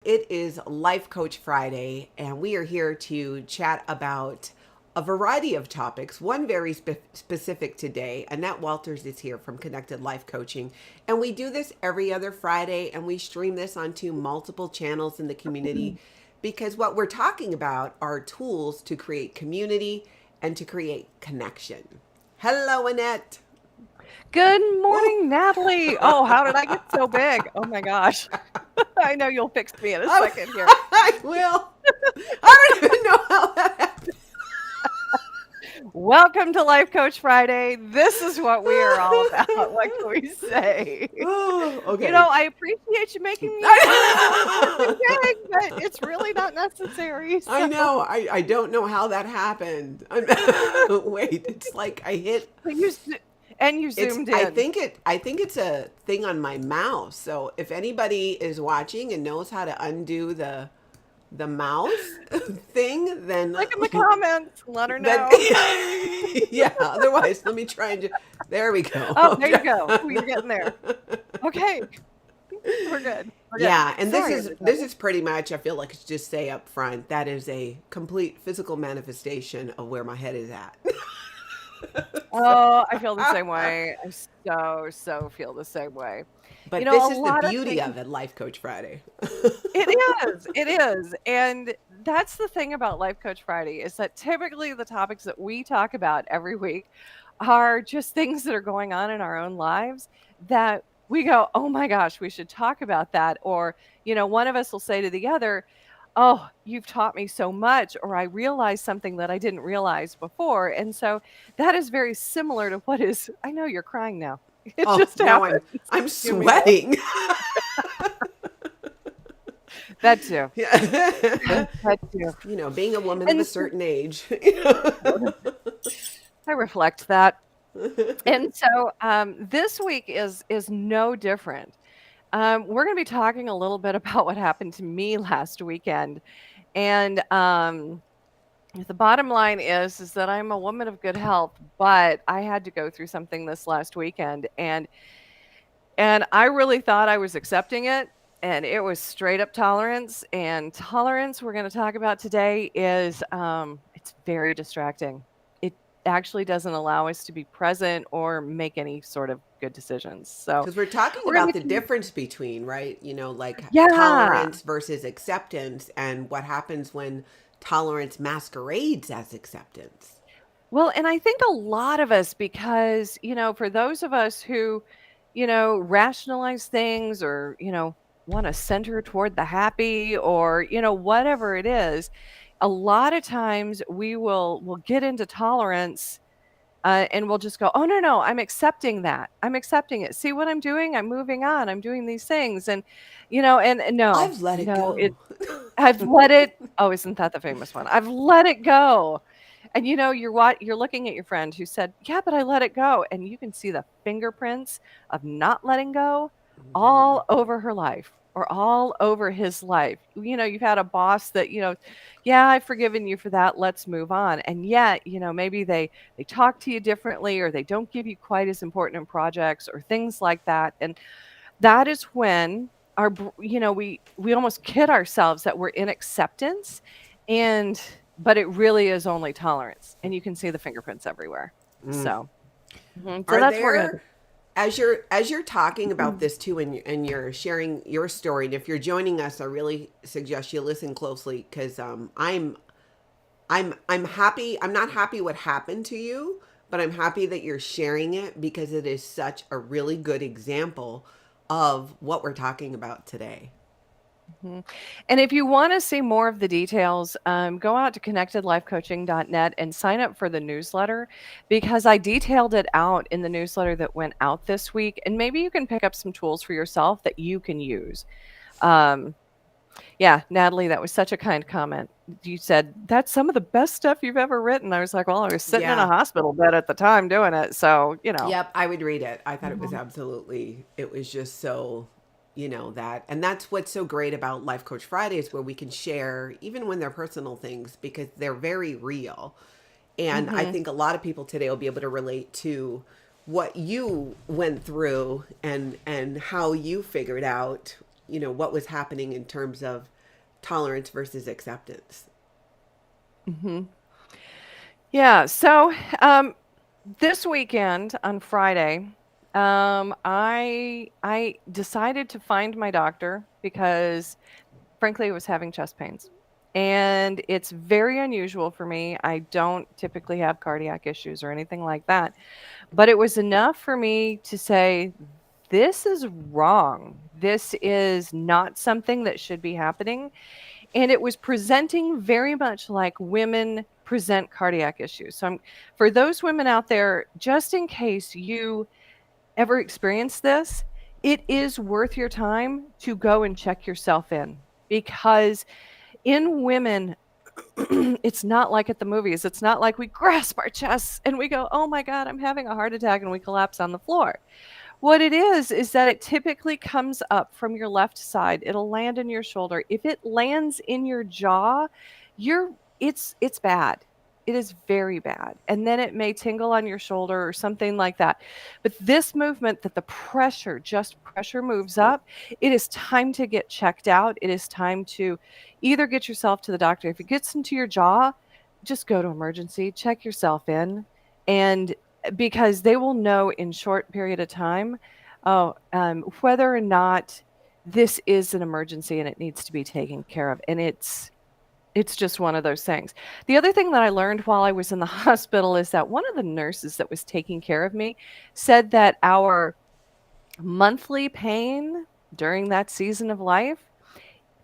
It is Life Coach Friday, and we are here to chat about a variety of topics. One very specific today. Annette Walters is here from Connected Life Coaching, and we do this every other Friday, and we stream this onto multiple channels in the community because what we're talking about are tools to create community and to create connection. Hello, Annette. Good Woo. morning, Natalie. Oh, how did I get so big? Oh my gosh. I know you'll fix me in a second here. I will. I don't even know how that happened. Welcome to Life Coach Friday. This is what we are all about. What can we say? Oh, okay. I appreciate you making me big, but it's really not necessary. I So know. I don't know how that happened. Wait, it's like I hit. you z- and you It's. zoomed I in. think it. I think it's a thing on my mouse. So if anybody is watching and knows how to undo the mouse thing, then Click in the comments. Let her then know. yeah. Otherwise, let me try and. There we go. Oh, there you Okay. go. Ooh, you're getting there. Okay. We're good. We're good. Yeah, and Sorry, this everybody. is pretty much, I feel like it's just say up front, that is a complete physical manifestation of where my head is at. So, Oh, I feel the same way. I so feel the same way. but A this is the lot of beauty things. of it, Life Coach Friday. It is. And that's the thing about Life Coach Friday is that typically the topics that we talk about every week are just things that are going on in our own lives that we go, oh my gosh, we should talk about that. Or, one of us will say to the other, oh, you've taught me so much, or I realized something that I didn't realize before. And so that is very similar to I know you're crying now. It Oh, just now happened. I'm You mean it? sweating. That too. Yeah. That too. Being a woman of a And so certain age. I reflect that. And so this week is no different. We're going to be talking a little bit about what happened to me last weekend, and the bottom line is that I'm a woman of good health, but I had to go through something this last weekend, and I really thought I was accepting it, and it was straight up tolerance. And tolerance we're going to talk about today is it's very distracting. It actually doesn't allow us to be present or make any sort of good decisions. So Because we're talking we're going about to the be difference between, right? Like yeah. tolerance versus acceptance and what happens when tolerance masquerades as acceptance. Well, and I think a lot of us, because, for those of us who, rationalize things or, want to center toward the happy or, whatever it is, a lot of times we'll get into tolerance and we'll just go, oh no, I'm accepting that. I'm accepting it. See what I'm doing? I'm moving on. I'm doing these things. And no, I've let it no, go. I've let it. Oh, isn't that the famous one? I've let it go. And you're looking at your friend who said, "Yeah, but I let it go." And you can see the fingerprints of not letting go Mhm. all over her life or all over his life. You've had a boss that, "Yeah, I've forgiven you for that. Let's move on." And yet, maybe they talk to you differently or they don't give you quite as important in projects or things like that. And that is when we almost kid ourselves that we're in acceptance, and but it really is only tolerance, and you can see the fingerprints everywhere. Mm. So Are that's what we're gonna there, as you're talking about do. this too, and you're sharing your story, and if you're joining us, I really suggest you listen closely because I'm happy. I'm not happy what happened to you, but I'm happy that you're sharing it because it is such a really good example of what we're talking about today. Mhm. And if you want to see more of the details, go out to connectedlifecoaching.net and sign up for the newsletter, because I detailed it out in the newsletter that went out this week. And maybe you can pick up some tools for yourself that you can use. Um, yeah, Natalie, that was such a kind comment. You said, that's some of the best stuff you've ever written. I was like, well, I was sitting in a Yeah. hospital bed at the time doing it. So. Yep, I would read it. I thought it was Mhm. absolutely, it was just so, that. And that's what's so great about Life Coach Fridays, where we can share, even when they're personal things, because they're very real. And I Mhm. think a lot of people today will be able to relate to what you went through and how you figured out, what was happening in terms of tolerance versus acceptance. Hmm. Yeah. So this weekend on Friday, I decided to find my doctor because frankly I was having chest pains. And it's very unusual for me. I don't typically have cardiac issues or anything like that. But it was enough for me to say, this is wrong. This is not something that should be happening. And it was presenting very much like women present cardiac issues. So, for those women out there, just in case you ever experience this, it is worth your time to go and check yourself in because in women, it's not like at the movies. It's not like we grasp our chests and we go, oh my God, I'm having a heart attack, and we collapse on the floor. What it is that it typically comes up from your left side. It'll land in your shoulder. If it lands in your jaw, you're it's bad. It is very bad. And then it may tingle on your shoulder or something like that. But this movement that the pressure, just pressure moves up, it is time to get checked out. It is time to either get yourself to the doctor. If it gets into your jaw, just go to emergency, check yourself in, and because they will know in short period of time, whether or not this is an emergency and it needs to be taken care of. And it's just one of those things. The other thing that I learned while I was in the hospital is that one of the nurses that was taking care of me said that our monthly pain during that season of life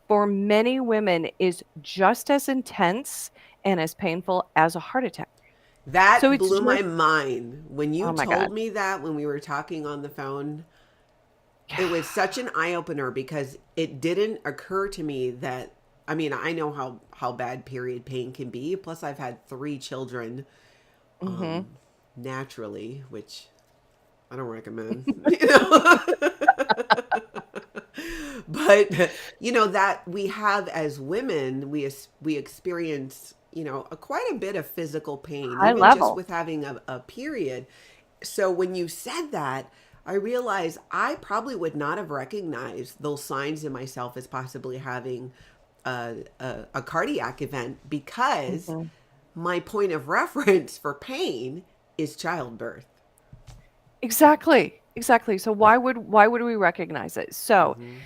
for many women is just as intense and as painful as a heart attack. So That it's blew my just, mind when you oh my told God. me that when we were talking on the phone. It was Yeah. such an eye opener because it didn't occur to me that, I mean, I know how bad period pain can be. Plus, I've had 3 children Hmm. naturally, which I don't recommend, you know. But that we have as women, we experience quite a bit of physical pain, High even just level. with having a period. So when you said that, I realized I probably would not have recognized those signs in myself as possibly having a cardiac event because Mhm. my point of reference for pain is childbirth. Exactly, exactly. So why would we recognize it? So, Hmm.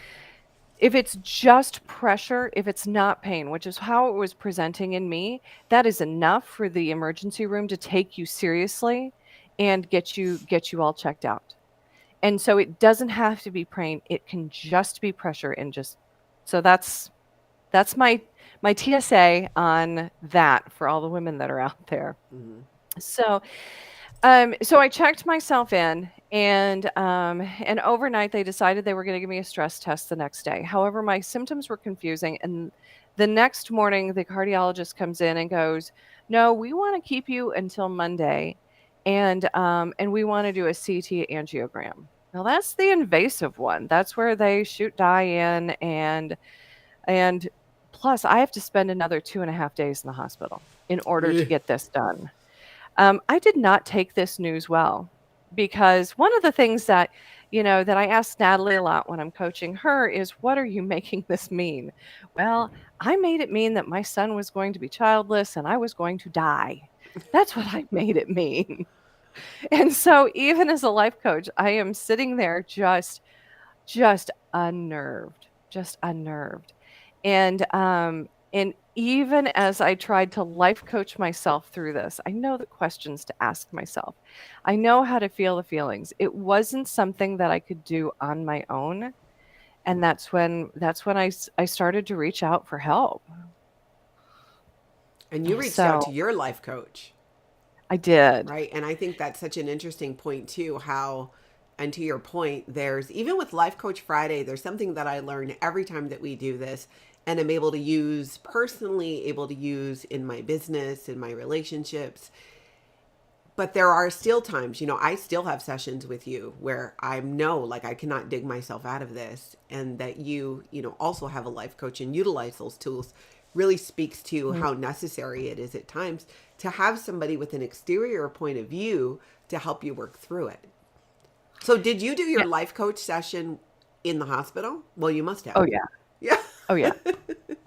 if it's just pressure, if it's not pain, which is how it was presenting in me, that is enough for the emergency room to take you seriously and get you all checked out. And so it doesn't have to be pain, it can just be pressure and just so that's my TSA on that for all the women that are out there. Hmm. So so I checked myself in, and overnight they decided they were going to give me a stress test the next day. However, my symptoms were confusing, and the next morning the cardiologist comes in and goes, "No, we want to keep you until Monday, and we want to do a CT angiogram." Now that's the invasive one. That's where they shoot dye in, and plus I have to spend another 2.5 days in the hospital in order to Yeah. get this done. I did not take this news well because one of the things that I ask Natalie a lot when I'm coaching her is, what are you making this mean? Well, I made it mean that my son was going to be childless and I was going to die. That's what I made it mean. And so even as a life coach, I am sitting there just unnerved, just unnerved. And even as I tried to life coach myself through this, I know the questions to ask myself. I know how to feel the feelings. It wasn't something that I could do on my own, and that's when I started to reach out for help. And you reached out to So, your life coach, I did. right? And I think that's such an interesting point too, how and to your point, there's even with Life Coach Friday, there's something that I learn every time that we do this and I'm able to use personally, able to use in my business, in my relationships. But there are still times, I still have sessions with you where I know like I cannot dig myself out of this, and that also have a life coach and utilize those tools really speaks to Mm, how necessary it is at times to have somebody with an exterior point of view to help you work through it. So did you do yeah. your life coach session in the hospital? Well, you must have. Oh, yeah. Yeah. Oh, yeah.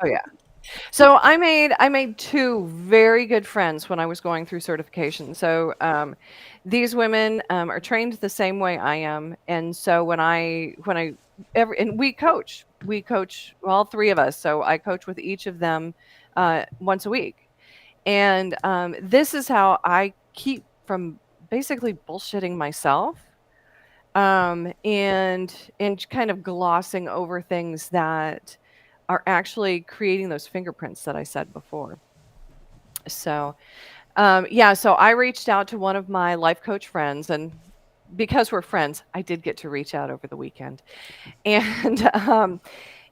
Oh, yeah. So I made 2 very good friends when I was going through certification. So, these women, are trained the same way I am, and so when I every and we coach all 3 of us, so I coach with each of them, once a week. And, this is how I keep from basically bullshitting myself, and kind of glossing over things that are actually creating those fingerprints that I said before. So, yeah, so I reached out to one of my life coach friends, and because we're friends, I did get to reach out over the weekend. And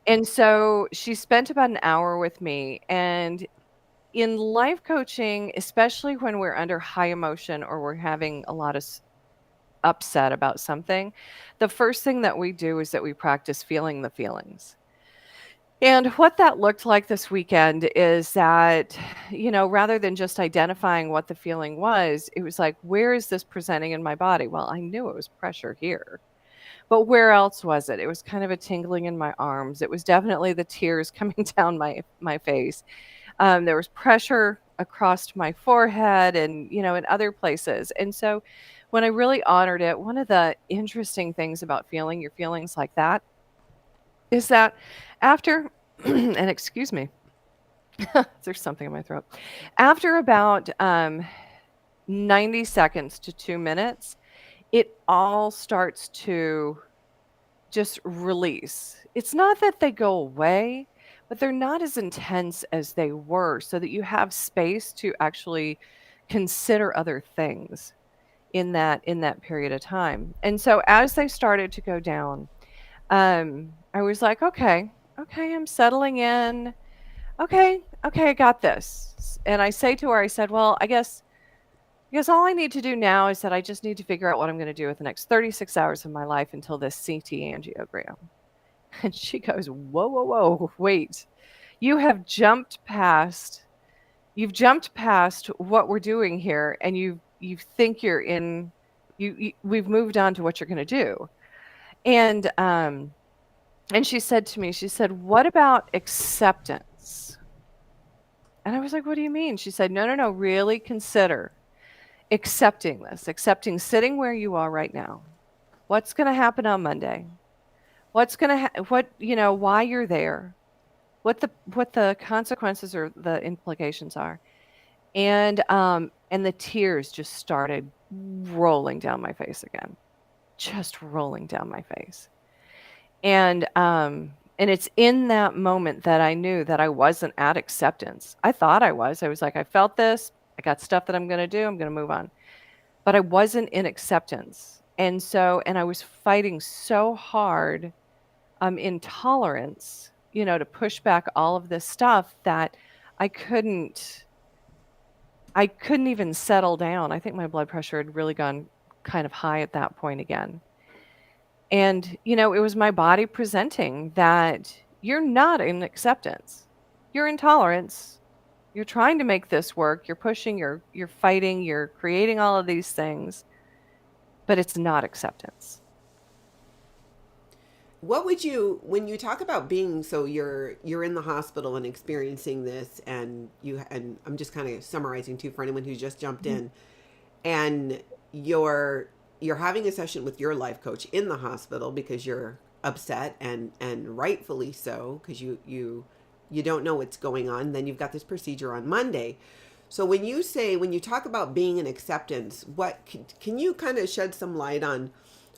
and so she spent about an hour with me. And in life coaching, especially when we're under high emotion or we're having a lot of upset about something, the first thing that we do is that we practice feeling the feelings. And what that looked like this weekend is that, rather than just identifying what the feeling was, it was like, where is this presenting in my body? Well, I knew it was pressure here, but where else was it? It was kind of a tingling in my arms. It was definitely the tears coming down my face. There was pressure across my forehead and, in other places. And so when I really honored it, one of the interesting things about feeling your feelings like that is that after, and excuse me, there's something in my throat. After about 90 seconds to 2 minutes, it all starts to just release. It's not that they go away, but they're not as intense as they were, so that you have space to actually consider other things in that period of time. And so as they started to go down, I was like, okay, okay, I'm settling in. Okay, okay, I got this. And I say to her, I said, well, I guess all I need to do now is that I just need to figure out what I'm going to do with the next 36 hours of my life until this CT angiogram. And she goes, whoa, whoa, whoa, wait. You have jumped past what we're doing here, and you think you're in we've moved on to what you're going to do. And she said to me, she said, "What about acceptance?" And I was like, "What do you mean?" She said, "No, no, no, really consider accepting this, accepting sitting where you are right now. What's going to happen on Monday? What's going to why you're there, what the consequences or the implications are." And the tears just started rolling down my face again, just rolling down my face. And it's in that moment that I knew that I wasn't at acceptance. I thought I was. I was like, I felt this. I got stuff that I'm going to do. I'm going to move on. But I wasn't in acceptance. And I was fighting so hard in tolerance, to push back all of this stuff that I couldn't I couldn't even settle down. I think my blood pressure had really gone kind of high at that point again. And, it was my body presenting that you're not in acceptance. You're in tolerance. You're trying to make this work. You're pushing, you're fighting, you're creating all of these things, but it's not acceptance. What would you, when you talk about being, so you're in the hospital and experiencing this, and I'm just kind of summarizing too for anyone who's just jumped Mhm. in, and you're having a session with your life coach in the hospital because you're upset, and rightfully so, because you don't know what's going on. Then you've got this procedure on Monday. So when you talk about being in acceptance, what can you kind of shed some light on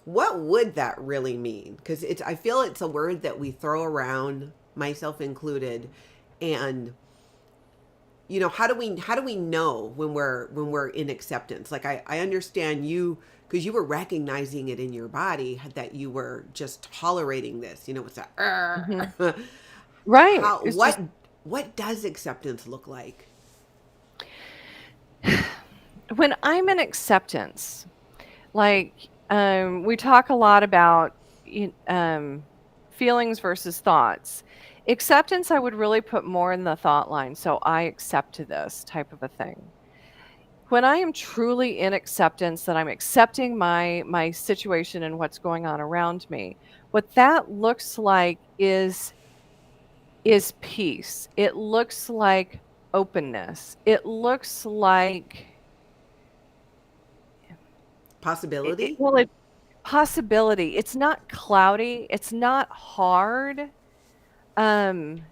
what would that really mean? Because I feel it's a word that we throw around, myself included, and how do we know when we're in acceptance? Like I understand you, because you were recognizing it in your body that you were just tolerating this. It's a Mhm. Right. how It's just what does acceptance look like? when I'm in acceptance, like, we talk a lot about feelings versus thoughts. Acceptance, I would really put more in the thought line. So I accept this type of a thing. When I am truly in acceptance, that I'm accepting my situation and what's going on around me, what that looks like is is peace. It looks like openness. It looks like Possibility? well, it possibility. It's not cloudy. It's not hard. Um,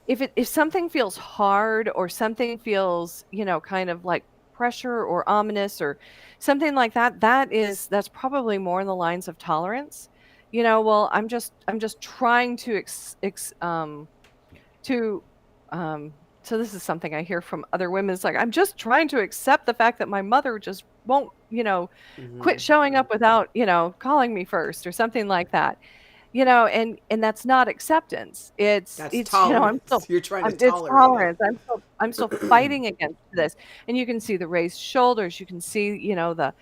if something feels hard or something feels, kind of like pressure or ominous or something like that, that's probably more in the lines of tolerance. Well, I'm just trying to um so this is something I hear from other women. It's like, I'm just trying to accept the fact that my mother just won't, Hmm. quit showing up without, calling me first or something like that. And that's not acceptance. It's That's it's, I'm still tolerance. You're trying to it's tolerate it. tolerance. I'm still fighting against this. And you can see the raised shoulders, you can see, the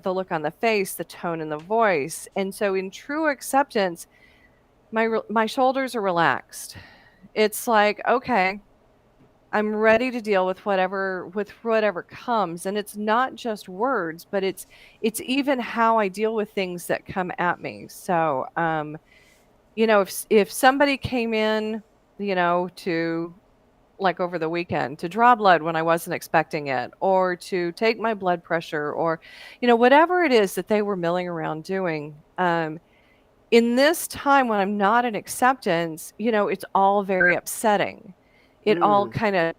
look on the face, the tone in the voice. And so in true acceptance, my shoulders are relaxed. It's like, okay, I'm ready to deal with whatever comes. And it's not just words, but it's even how I deal with things that come at me. So, if somebody came in, to like over the weekend to draw blood when I wasn't expecting it, or to take my blood pressure, or whatever it is that they were milling around doing, in this time when I'm not in acceptance, it's all very upsetting. It all Mm. kind of,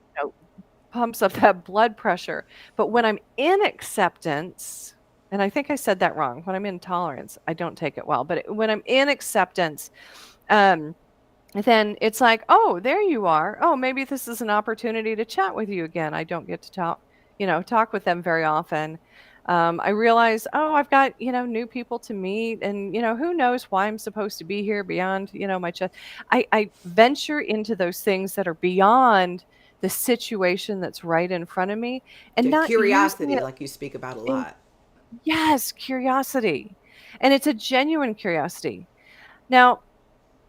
pumps up that blood pressure. But when I'm in acceptance, and I think I said that wrong, when I'm in tolerance, I don't take it well. But when I'm in acceptance, um, then it's like, oh, there you are. Oh, maybe this is an opportunity to chat with you again. I don't get to talk with them very often. I realize, oh, I've got, new people to meet, and, who knows why I'm supposed to be here beyond, my chest. I venture into those things that are beyond the situation that's right in front of me, and The not using curiosity, it like you speak about a in, lot. yes, curiosity. And it's a genuine curiosity. Now,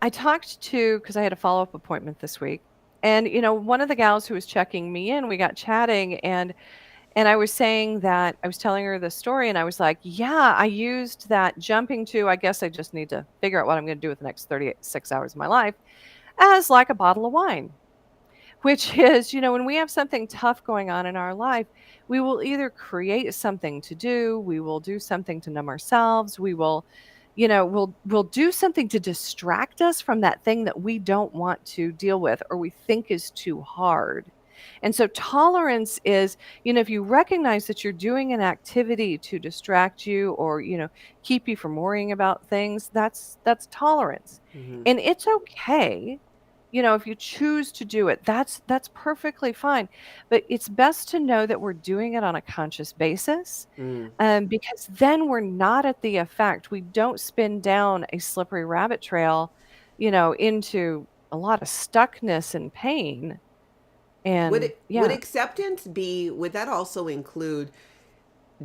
I talked to, because I had a follow-up appointment this week, and, one of the gals who was checking me in, we got chatting, and I was saying that I was telling her the story, and I was like, "Yeah, I used that jumping to, I guess I just need to figure out what I'm gonna do with the next 36 hours of my life, as like a bottle of wine." Which is, when we have something tough going on in our life, we will either create something to do, we will do something to numb ourselves, we'll do something to distract us from that thing that we don't want to deal with or we think is too hard. And so tolerance is, if you recognize that you're doing an activity to distract you or, keep you from worrying about things, that's tolerance. Hmm. And it's okay, if you choose to do it, that's perfectly fine. But it's best to know that we're doing it on a conscious basis, Mm. because then we're not at the effect. We don't spin down a slippery rabbit trail, into a lot of stuckness and pain. And Would yeah. acceptance be, would that also include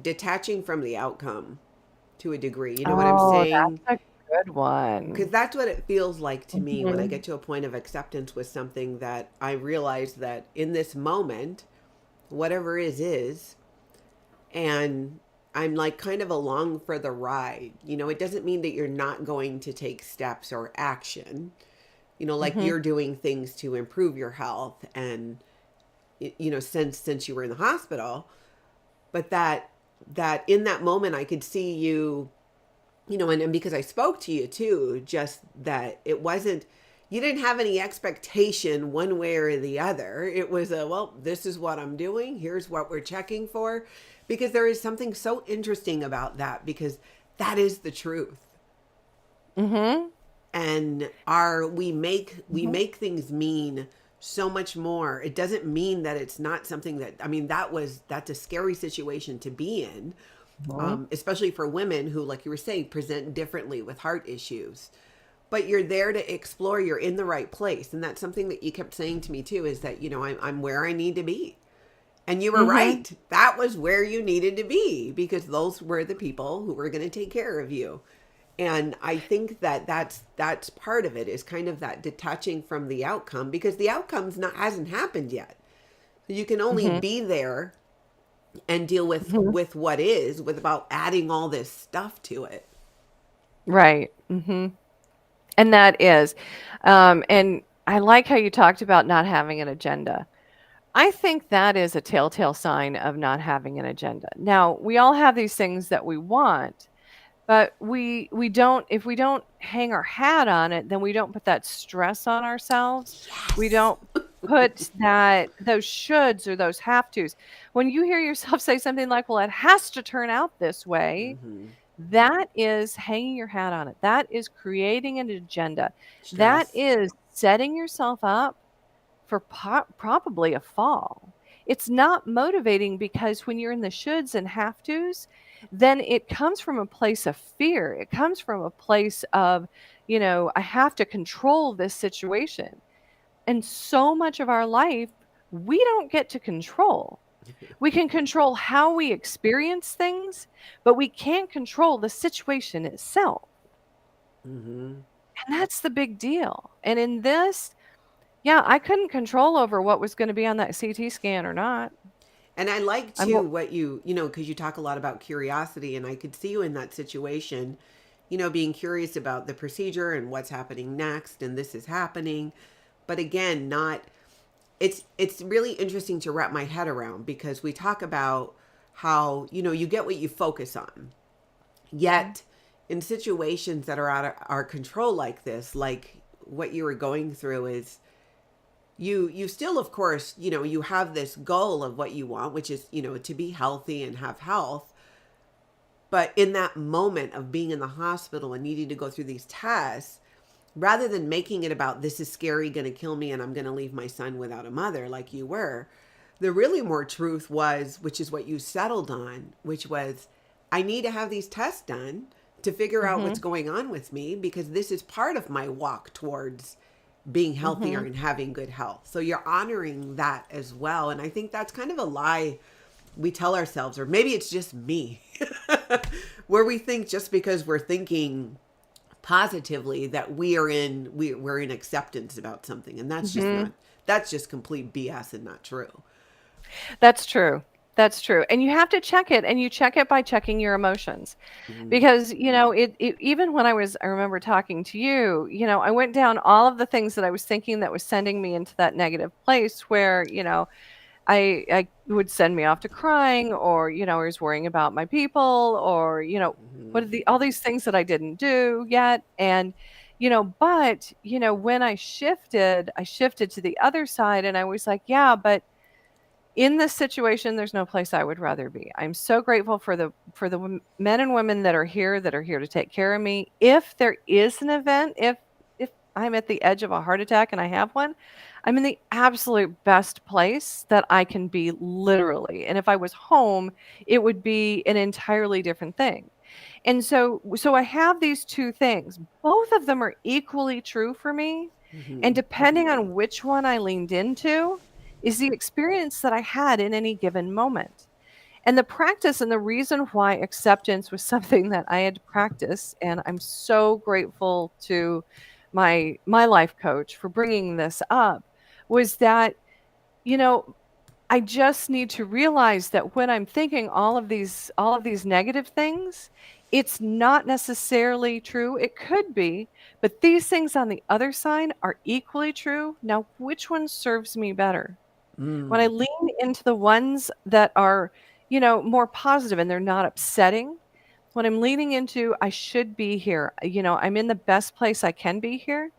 detaching from the outcome to a degree? You know what I'm Oh, saying? that's a good Because one. that's what it feels like to me when I Mhm. get to a point of acceptance with something, that I realize that in this moment, whatever is, and I'm like kind of along for the ride. You know, it doesn't mean that you're not going to take steps or action, you know, like Mhm. you're doing things to improve your health and, you know, since you were in the hospital, but that in that moment I could see you, you know, and because I spoke to you too, just that it wasn't, you didn't have any expectation one way or the other. It was a, well, this is what I'm doing. Here's what we're checking for. Because there is something so interesting about that, because that is the truth. Mhm. And our we Mhm. make things mean so much more. It doesn't mean that it's not something that, I mean, that's a scary situation to be in, Mhm. especially for women who, like you were saying, present differently with heart issues. But you're there to explore. You're in the right place, and that's something that you kept saying to me too. Is that, you know, I'm where I need to be, and you were Mhm. right. That was where you needed to be, because those were the people who were going to take care of you. And I think that that's part of it, is kind of that detaching from the outcome, because the outcome's not, hasn't happened yet. So you can only Mhm. be there and deal Mhm. with what is, without adding all this stuff to it. Right. Mhm. And that is, and I like how you talked about not having an agenda. I think that is a telltale sign of not having an agenda. Now, we all have these things that we want, but we don't if we don't hang our hat on it, then we don't put that stress on ourselves. We Yes. don't put that those shoulds or those have tos. When you hear yourself say something like, "Well, it has to turn out this way," Hmm. that is hanging your hat on it. That is creating an agenda. That Stress. is setting yourself up for probably a fall. It's not motivating because when you're in the shoulds and have tos, then it comes from a place of fear. It comes from a place of, I have to control this situation. And so much of our life, we don't get to control. We can control how we experience things, but we can't control the situation itself. Hmm. And that's the big deal. And in this, yeah, I couldn't control over what was gonna be on that CT scan or not. And I like I mean too what because you talk a lot about curiosity, and I could see you in that situation, being curious about the procedure and what's happening next, and this is happening. But again, not it's really interesting to wrap my head around because we talk about how, you get what you focus on. Mhm, Yet in situations that are out of our control like this, like what you were going through is you still, of course, you have this goal of what you want, which is, to be healthy and have health. But in that moment of being in the hospital and needing to go through these tests, rather than making it about this is scary, going to kill me, and I'm going to leave my son without a mother like you were, the really more truth was, which is what you settled on, which was, I need to have these tests done to figure out what's mhm, going on with me because this is part of my walk towards being healthier mhm. and having good health. So you're honoring that as well. And I think that's kind of a lie we tell ourselves, or maybe it's just me, where we think just because we're thinking positively that we're in acceptance about something, and that's just Mhm. not, that's just complete BS and not true. That's true. That's true, and you have to check it, and you check it by checking your emotions. Hmm. Because, it even when I remember talking to you, I went down all of the things that I was thinking that was sending me into that negative place where, I would send me off to crying or, I was worrying about my people or, what Hmm. are all these things that I didn't do yet. And, but, when I shifted to the other side and I was like, yeah, but in this situation, there's no place I would rather be. I'm so grateful for the men and women that are here to take care of me. If there is an event, if I'm at the edge of a heart attack and I have one, I'm in the absolute best place that I can be literally. And if I was home, it would be an entirely different thing. And so I have these two things. Both of them are equally true for me. And Hmm. depending on which one I leaned into, is the experience that I had in any given moment. And the practice and the reason why acceptance was something that I had to practice, and I'm so grateful to my life coach for bringing this up, was that, you know, I just need to realize that when I'm thinking all of these negative things, it's not necessarily true. It could be, but these things on the other side are equally true. Now, which one serves me better? When I Mm. lean into the ones that are, more positive and they're not upsetting, when I'm leaning into, I should be here, I'm in the best place I can be here.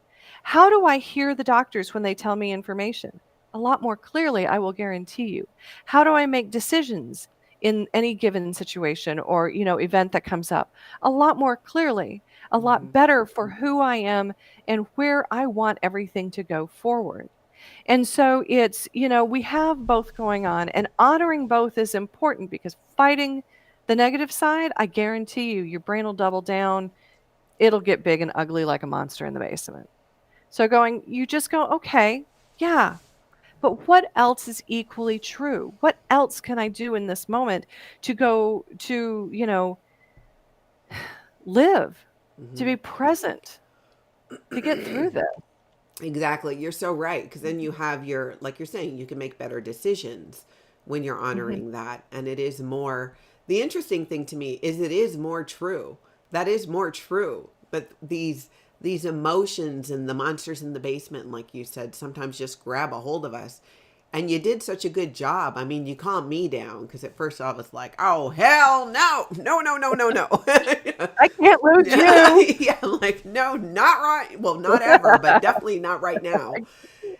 How do I hear the doctors when they tell me information? A lot more clearly, I will guarantee you. How do I make decisions in any given situation or, event that comes up? A lot more clearly, a lot Hmm. better for who I am and where I want everything to go forward. And so it's, we have both going on and honoring both is important because fighting the negative side, I guarantee you, your brain will double down. It'll get big and ugly like a monster in the basement. So you just go, okay, yeah, but what else is equally true? What else can I do in this moment to go to, live, to Hmm. be present, to get through this? Exactly. You're so right. Because then you have your, like you're saying, you can make better decisions when you're Mhm, honoring that. And it is more, the interesting thing to me is it is more true. That is more true. But these emotions and the monsters in the basement, and like you said, sometimes just grab a hold of us. And you did such a good job. I mean, you calmed me down because at first I was like, "Oh hell no, no, no, no, no, no." I can't lose you. Yeah, like no, not right. Well, not ever, but definitely not right now.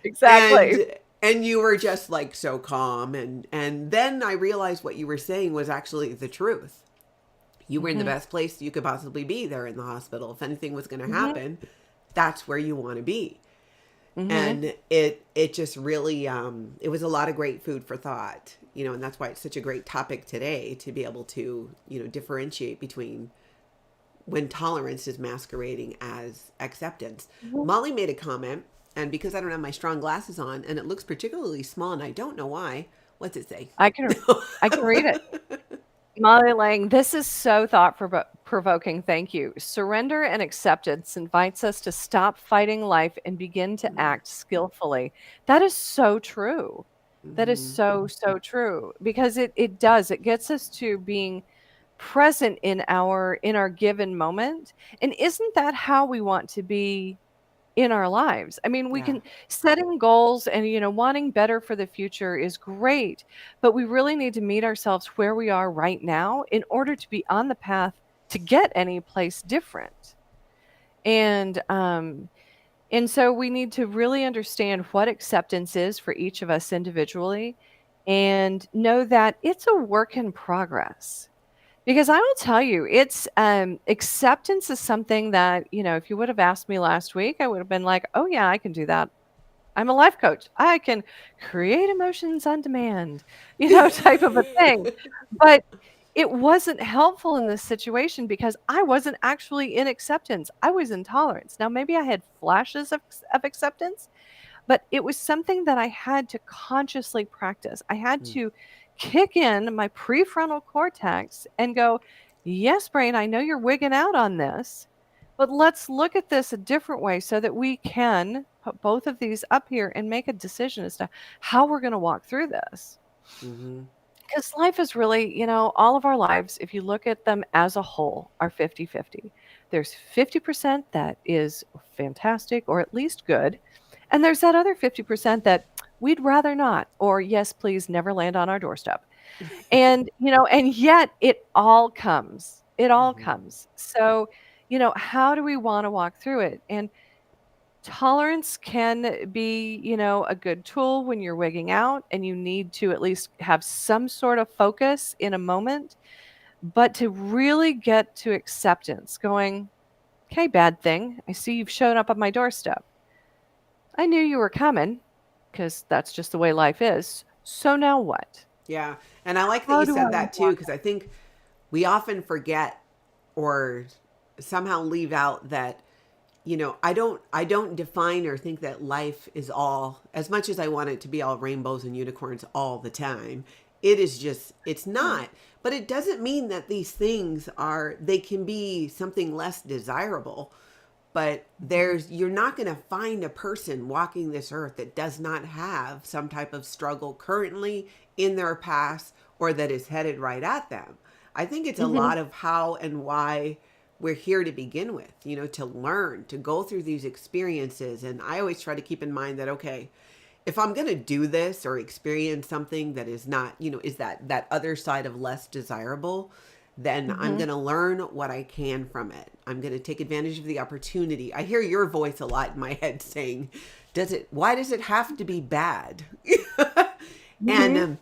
Exactly. And you were just like so calm, and then I realized what you were saying was actually the truth. You were in the Hmm. best place you could possibly be there in the hospital. If anything was going to Hmm. happen, that's where you want to be. Hmm. And it just really it was a lot of great food for thought, and that's why it's such a great topic today, to be able to differentiate between when tolerance is masquerading as acceptance. Hmm. Molly made a comment, and because I don't have my strong glasses on and it looks particularly small and I don't know why, what's it say? I can I can read it. Molly Lang, this is so provoking. Thank you. Surrender and acceptance invites us to stop fighting life and begin to act skillfully. That is so true. That is Mm-hmm. so, so true because it does. It gets us to being present in our given moment. And isn't that how we want to be in our lives? I mean, we Yeah. can setting goals and wanting better for the future is great, but we really need to meet ourselves where we are right now in order to be on the path to get any place different. And so we need to really understand what acceptance is for each of us individually and know that it's a work in progress. Because I will tell you, it's acceptance is something that, if you would have asked me last week, I would have been like, oh, yeah, I can do that. I'm a life coach. I can create emotions on demand, type of a thing. But it wasn't helpful in this situation because I wasn't actually in acceptance. I was in tolerance. Now, maybe I had flashes of acceptance, but it was something that I had to consciously practice. I had to kick in my prefrontal cortex and go, yes, brain, I know you're wigging out on this, but let's look at this a different way so that we can put both of these up here and make a decision as to how we're going to walk through this. Mm-hmm. Because life is really, all of our lives, if you look at them as a whole, are 50-50. There's 50% that is fantastic or at least good. And there's that other 50% that we'd rather not, or yes, please never land on our doorstep. And, and yet it all comes. It all Mm-hmm. comes. So, how do we want to walk through it? And tolerance can be, a good tool when you're wigging out and you need to at least have some sort of focus in a moment, but to really get to acceptance, going, okay, bad thing. I see you've shown up on my doorstep. I knew you were coming because that's just the way life is. So now what? Yeah. And I like that How you do I said that too, walk? because I think we often forget or somehow leave out that, I don't define or think that life is all, as much as I want it to be all rainbows and unicorns all the time. It is just, it's not. But it doesn't mean that these things they can be something less desirable. But you're not going to find a person walking this earth that does not have some type of struggle currently in their past or that is headed right at them. I think it's a Hmm. lot of how and why we're here to begin with, to learn, to go through these experiences. And I always try to keep in mind that, okay, if I'm going to do this or experience something that is not, is that other side of less desirable, then I'm Hmm. going to learn what I can from it. I'm going to take advantage of the opportunity. I hear your voice a lot in my head saying, why does it have to be bad? And Hmm.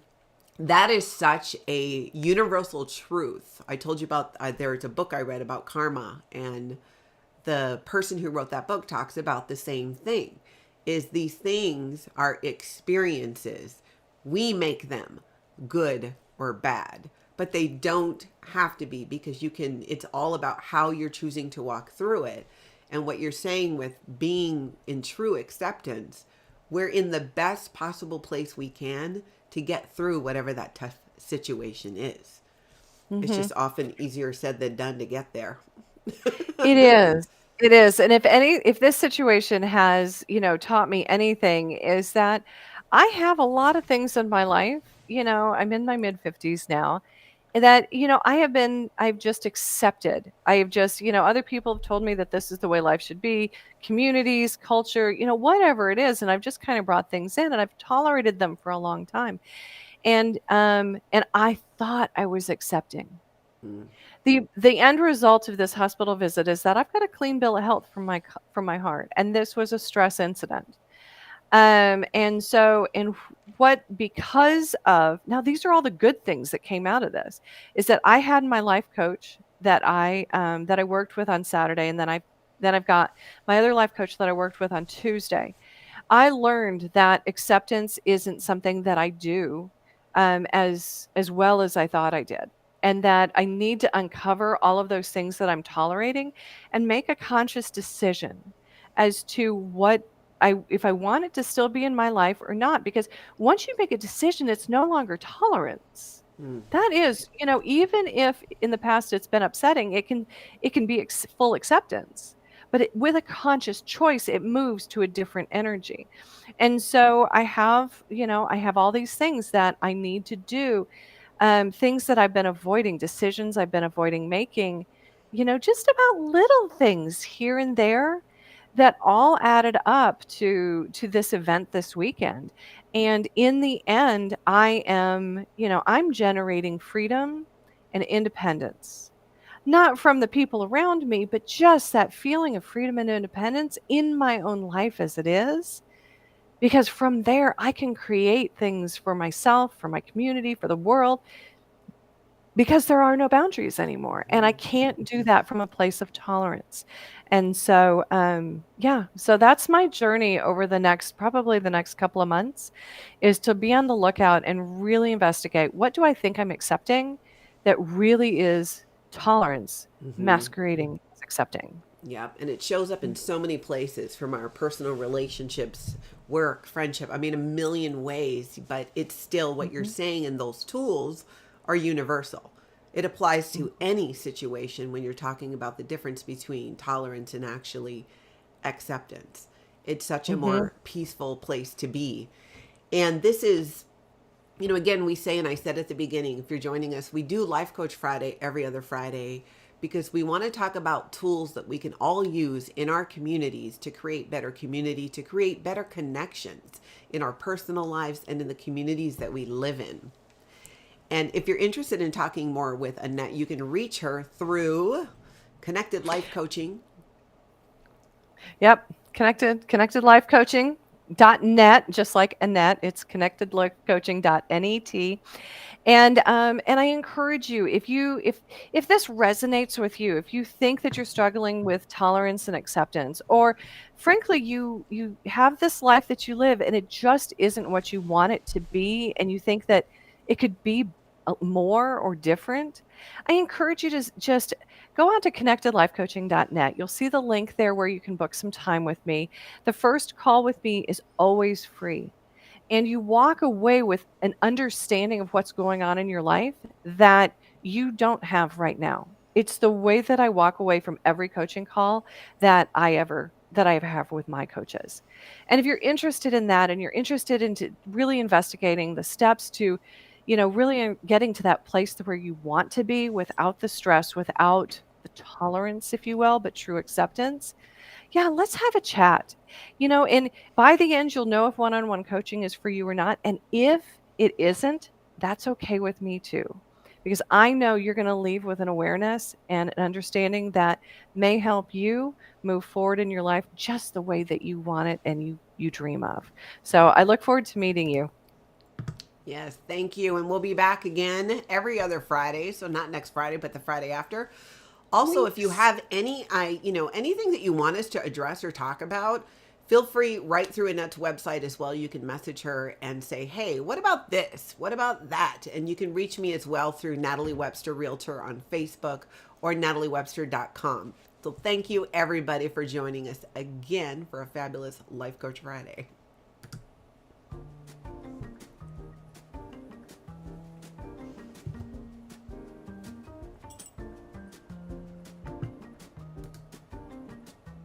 that is such a universal truth. I told you about, there's a book I read about karma, and the person who wrote that book talks about the same thing, is these things are experiences. We make them good or bad, but they don't have to be, because it's all about how you're choosing to walk through it. And what you're saying with being in true acceptance, we're in the best possible place we can to get through whatever that tough situation is. It's Hmm. just often easier said than done to get there. It is. It is. And if this situation has, taught me anything, is that I have a lot of things in my life. I'm in my mid 50s now, that, I've just accepted. I have just, other people have told me that this is the way life should be, communities, culture, whatever it is. And I've just kind of brought things in and I've tolerated them for a long time. And I thought I was accepting. Mm. The end result of this hospital visit is that I've got a clean bill of health from my heart. And this was a stress incident. And so, and what, because of, now these are all the good things that came out of this, is that I had my life coach that I worked with on Saturday. And then I've got my other life coach that I worked with on Tuesday. I learned that acceptance isn't something that I do as well as I thought I did. And that I need to uncover all of those things that I'm tolerating and make a conscious decision as to what if I want it to still be in my life or not. Because once you make a decision, it's no longer tolerance. Mm. That is, even if in the past it's been upsetting, it can be full acceptance. But with a conscious choice, it moves to a different energy. And so I have all these things that I need to do, things that I've been avoiding, decisions I've been avoiding making, just about little things here and there that all added up to this event this weekend. And in the end, I'm generating freedom and independence. Not from the people around me, but just that feeling of freedom and independence in my own life as it is. Because from there, I can create things for myself, for my community, for the world, because there are no boundaries anymore. And I can't do that from a place of tolerance. And so, yeah, so that's my journey over probably the next couple of months, is to be on the lookout and really investigate, what do I think I'm accepting that really is tolerance Mm-hmm. masquerading as accepting. Yep. And it shows up in so many places, from our personal relationships, work, friendship. I mean, a million ways, but it's still what you're Mhm, saying, and those tools are universal. It applies mhm, to any situation when you're talking about the difference between tolerance and actually acceptance. It's such a mhm. more peaceful place to be. And this is, again, we say, and I said at the beginning, if you're joining us, we do Life Coach Friday every other Friday, because we want to talk about tools that we can all use in our communities to create better community, to create better connections in our personal lives and in the communities that we live in. And if you're interested in talking more with Annette, you can reach her through Connected Life Coaching. Yep. Connected life coaching.net, just like Annette, it's connectedlifecoaching.net. And I encourage you, if this resonates with you, if you think that you're struggling with tolerance and acceptance, or frankly you have this life that you live and it just isn't what you want it to be, and you think that it could be more or different, I encourage you to just go on to connectedlifecoaching.net. You'll see the link there where you can book some time with me. The first call with me is always free, and you walk away with an understanding of what's going on in your life that you don't have right now. It's the way that I walk away from every coaching call that I ever have with my coaches. And if you're interested in that, and you're interested into really investigating the steps to, really getting to that place to where you want to be, without the stress, without the tolerance, if you will, but true acceptance, yeah, let's have a chat. And by the end, you'll know if one-on-one coaching is for you or not. And if it isn't, that's okay with me too. Because I know you're going to leave with an awareness and an understanding that may help you move forward in your life just the way that you want it and you dream of. So I look forward to meeting you. Yes, thank you. And we'll be back again every other Friday. So not next Friday, but the Friday after. Also, if you Thanks. have anything that you want us to address or talk about, feel free, right through Annette's website as well. You can message her and say, hey, what about this? What about that? And you can reach me as well through Natalie Webster Realtor on Facebook or nataliewebster.com. So thank you everybody for joining us again for a fabulous Life Coach Friday.